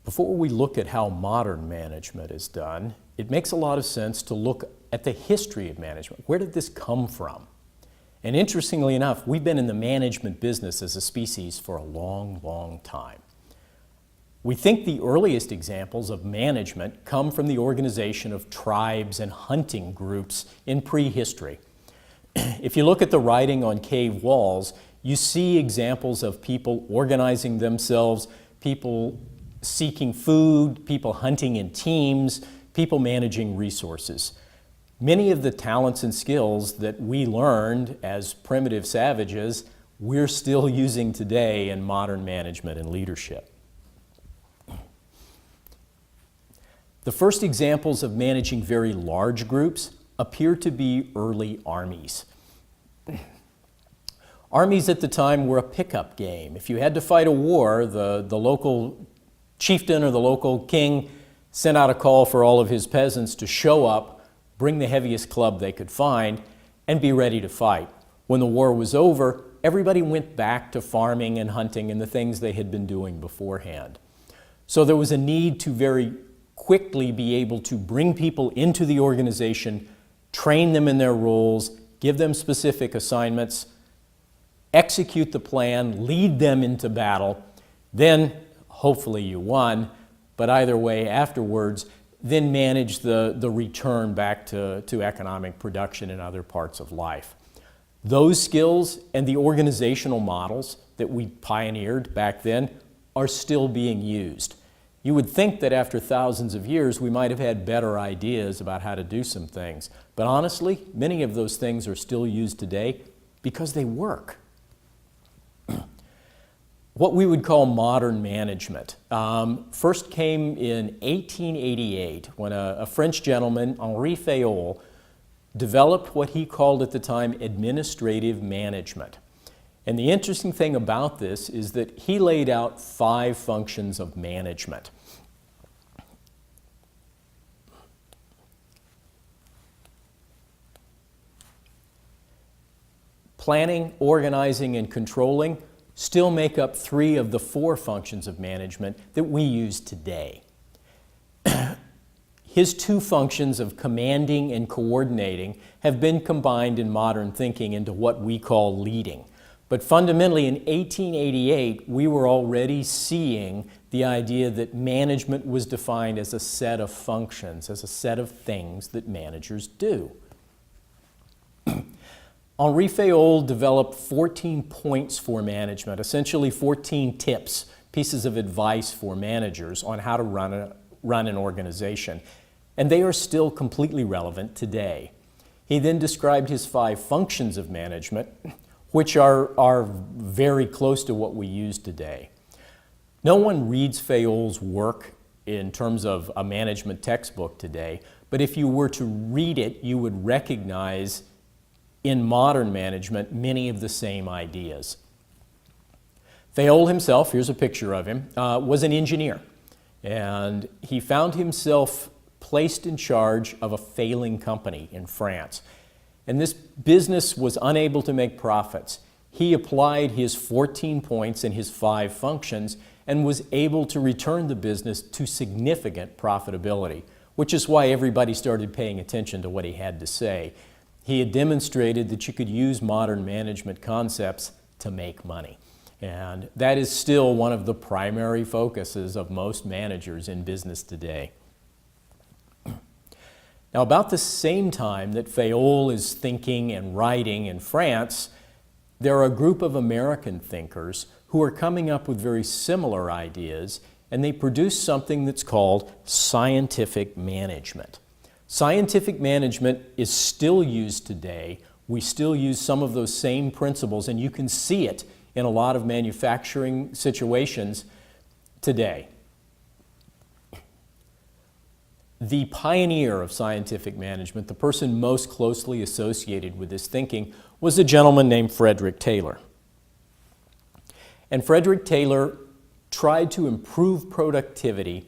Before we look at how modern management is done, it makes a lot of sense to look at the history of management. Where did this come from? And interestingly enough, we've been in the management business as a species for a long, long time. We think the earliest examples of management come from the organization of tribes and hunting groups in prehistory. If you look at the writing on cave walls, you see examples of people organizing themselves, people seeking food, people hunting in teams, people managing resources. Many of the talents and skills that we learned as primitive savages, we're still using today in modern management and leadership. The first examples of managing very large groups appear to be early armies. Armies at the time were a pickup game. If you had to fight a war, the local chieftain or the local king sent out a call for all of his peasants to show up, bring the heaviest club they could find, and be ready to fight. When the war was over, everybody went back to farming and hunting and the things they had been doing beforehand. So there was a need to very quickly be able to bring people into the organization, train them in their roles, give them specific assignments, execute the plan, lead them into battle, then hopefully you won, but either way afterwards, then manage the return back to economic production in other parts of life. Those skills and the organizational models that we pioneered back then are still being used. You would think that after thousands of years we might have had better ideas about how to do some things, but honestly, many of those things are still used today because they work. What we would call modern management first came in 1888 when a French gentleman, Henri Fayol, developed what he called at the time administrative management. And the interesting thing about this is that he laid out 5 functions of management. Planning, organizing, and controlling still make up 3 of the 4 functions of management that we use today. His 2 functions of commanding and coordinating have been combined in modern thinking into what we call leading. But fundamentally, in 1888, we were already seeing the idea that management was defined as a set of functions, as a set of things that managers do. Henri Fayol developed 14 points for management, essentially 14 tips, pieces of advice for managers on how to run an organization. And they are still completely relevant today. He then described his 5 functions of management, which are very close to what we use today. No one reads Fayol's work in terms of a management textbook today, but if you were to read it, you would recognize in modern management many of the same ideas. Fayol himself, here's a picture of him, was an engineer, and he found himself placed in charge of a failing company in France. And this business was unable to make profits. He applied his 14 points and his 5 functions and was able to return the business to significant profitability, which is why everybody started paying attention to what he had to say. He had demonstrated that you could use modern management concepts to make money. And that is still one of the primary focuses of most managers in business today. Now, about the same time that Fayol is thinking and writing in France, there are a group of American thinkers who are coming up with very similar ideas, and they produce something that's called scientific management. Scientific management is still used today. We still use some of those same principles, and you can see it in a lot of manufacturing situations today. The pioneer of scientific management, the person most closely associated with this thinking, was a gentleman named Frederick Taylor. And Frederick Taylor tried to improve productivity.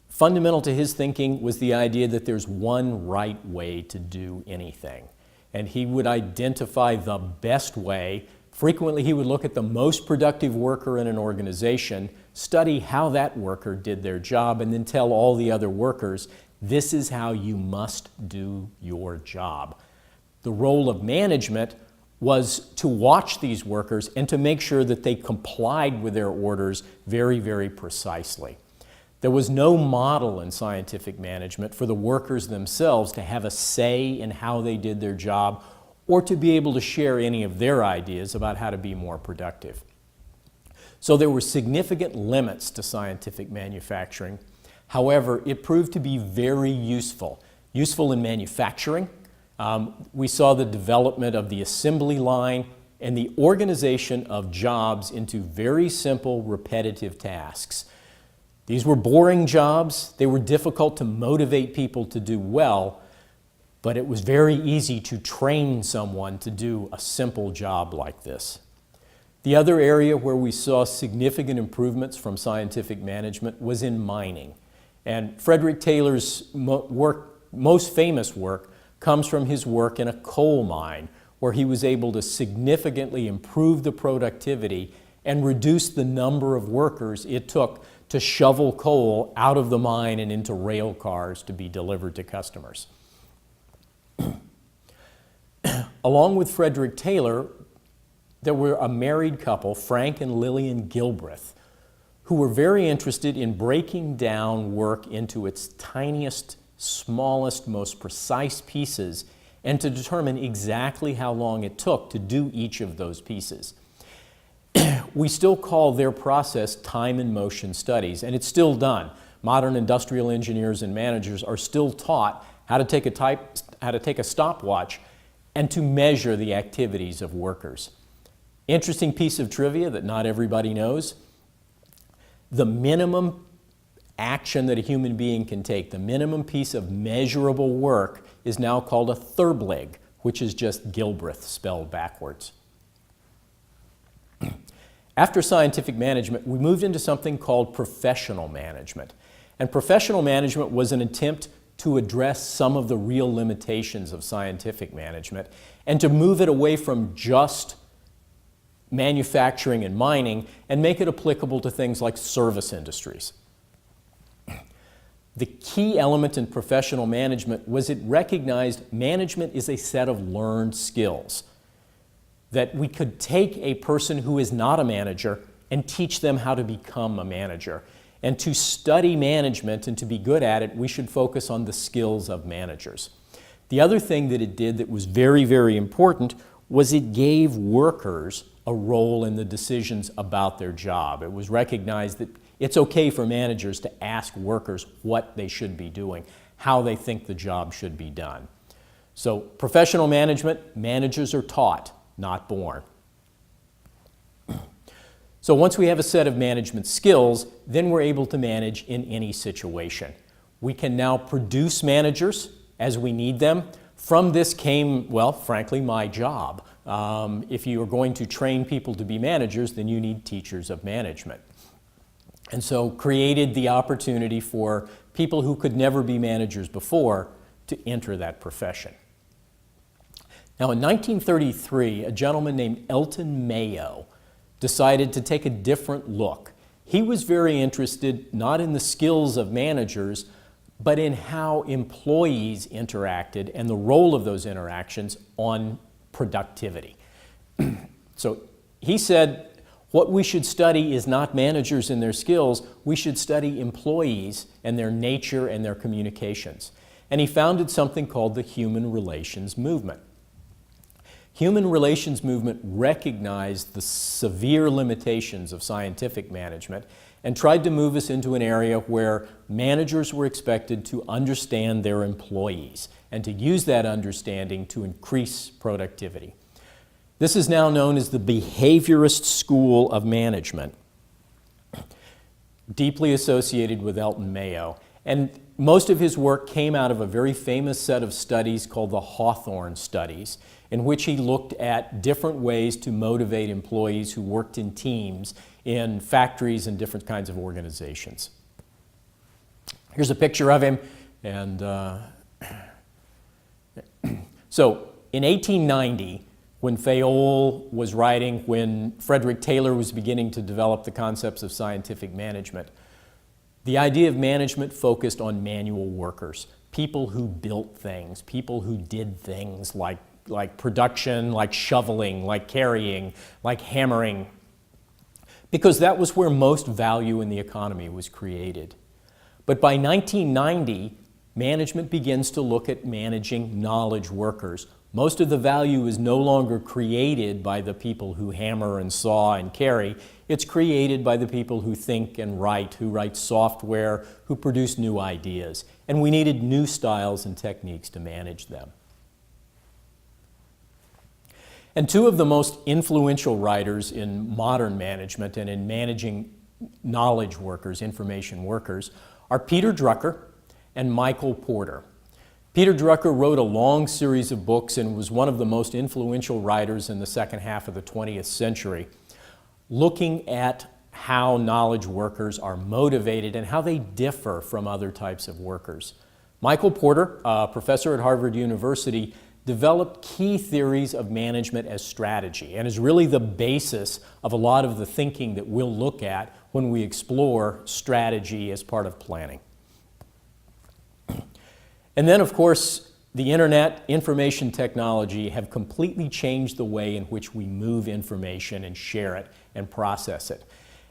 Fundamental to his thinking was the idea that there's one right way to do anything. And he would identify the best way Frequently, he would look at the most productive worker in an organization, study how that worker did their job, and then tell all the other workers, this is how you must do your job. The role of management was to watch these workers and to make sure that they complied with their orders very, very precisely. There was no model in scientific management for the workers themselves to have a say in how they did their job or to be able to share any of their ideas about how to be more productive. So there were significant limits to scientific manufacturing. However, it proved to be very useful. Useful in manufacturing. We saw the development of the assembly line and the organization of jobs into very simple, repetitive tasks. These were boring jobs. They were difficult to motivate people to do well, but it was very easy to train someone to do a simple job like this. The other area where we saw significant improvements from scientific management was in mining. And Frederick Taylor's most famous work comes from his work in a coal mine, where he was able to significantly improve the productivity and reduce the number of workers it took to shovel coal out of the mine and into rail cars to be delivered to customers. Along with Frederick Taylor, there were a married couple, Frank and Lillian Gilbreth, who were very interested in breaking down work into its tiniest, smallest, most precise pieces and to determine exactly how long it took to do each of those pieces. We still call their process time and motion studies, and it's still done. Modern industrial engineers and managers are still taught how to take a stopwatch and to measure the activities of workers. Interesting piece of trivia that not everybody knows. The minimum action that a human being can take, the minimum piece of measurable work, is now called a Therblig, which is just Gilbreth spelled backwards. After scientific management, we moved into something called professional management. And professional management was an attempt to address some of the real limitations of scientific management and to move it away from just manufacturing and mining and make it applicable to things like service industries. The key element in professional management was it recognized management is a set of learned skills, that we could take a person who is not a manager and teach them how to become a manager. And to study management and to be good at it, we should focus on the skills of managers. The other thing that it did that was very, very important was it gave workers a role in the decisions about their job. It was recognized that it's okay for managers to ask workers what they should be doing, how they think the job should be done. So professional management, managers are taught, not born. So once we have a set of management skills, then we're able to manage in any situation. We can now produce managers as we need them. From this came, well, frankly, my job. If you are going to train people to be managers, then you need teachers of management. And so created the opportunity for people who could never be managers before to enter that profession. Now in 1933, a gentleman named Elton Mayo decided to take a different look. He was very interested not in the skills of managers, but in how employees interacted and the role of those interactions on productivity. So he said, what we should study is not managers and their skills, we should study employees and their nature and their communications. And he founded something called the Human Relations Movement. Human Relations Movement recognized the severe limitations of scientific management and tried to move us into an area where managers were expected to understand their employees and to use that understanding to increase productivity. This is now known as the behaviorist school of management, deeply associated with Elton Mayo. And most of his work came out of a very famous set of studies called the Hawthorne Studies, in which he looked at different ways to motivate employees who worked in teams in factories and different kinds of organizations. Here's a picture of him. And so in 1890, when Fayol was writing, when Frederick Taylor was beginning to develop the concepts of scientific management. The idea of management focused on manual workers, people who built things, people who did things like production, like shoveling, like carrying, like hammering, because that was where most value in the economy was created. But by 1990, management begins to look at managing knowledge workers. Most of the value is no longer created by the people who hammer and saw and carry. It's created by the people who think and write, who write software, who produce new ideas. And we needed new styles and techniques to manage them. And two of the most influential writers in modern management and in managing knowledge workers, information workers, are Peter Drucker and Michael Porter. Peter Drucker wrote a long series of books and was one of the most influential writers in the second half of the 20th century, looking at how knowledge workers are motivated and how they differ from other types of workers. Michael Porter, a professor at Harvard University, developed key theories of management as strategy and is really the basis of a lot of the thinking that we'll look at when we explore strategy as part of planning. And then, of course, the internet, information technology have completely changed the way in which we move information and share it and process it.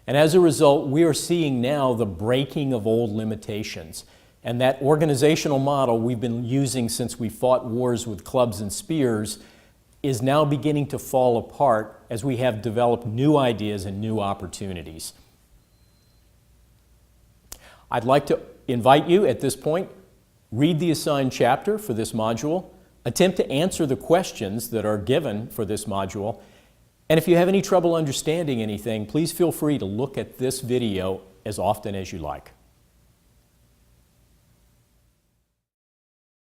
And as a result, we are seeing now the breaking of old limitations. And that organizational model we've been using since we fought wars with clubs and spears is now beginning to fall apart as we have developed new ideas and new opportunities. I'd like to invite you at this point, read the assigned chapter for this module, attempt to answer the questions that are given for this module, and if you have any trouble understanding anything, please feel free to look at this video as often as you like.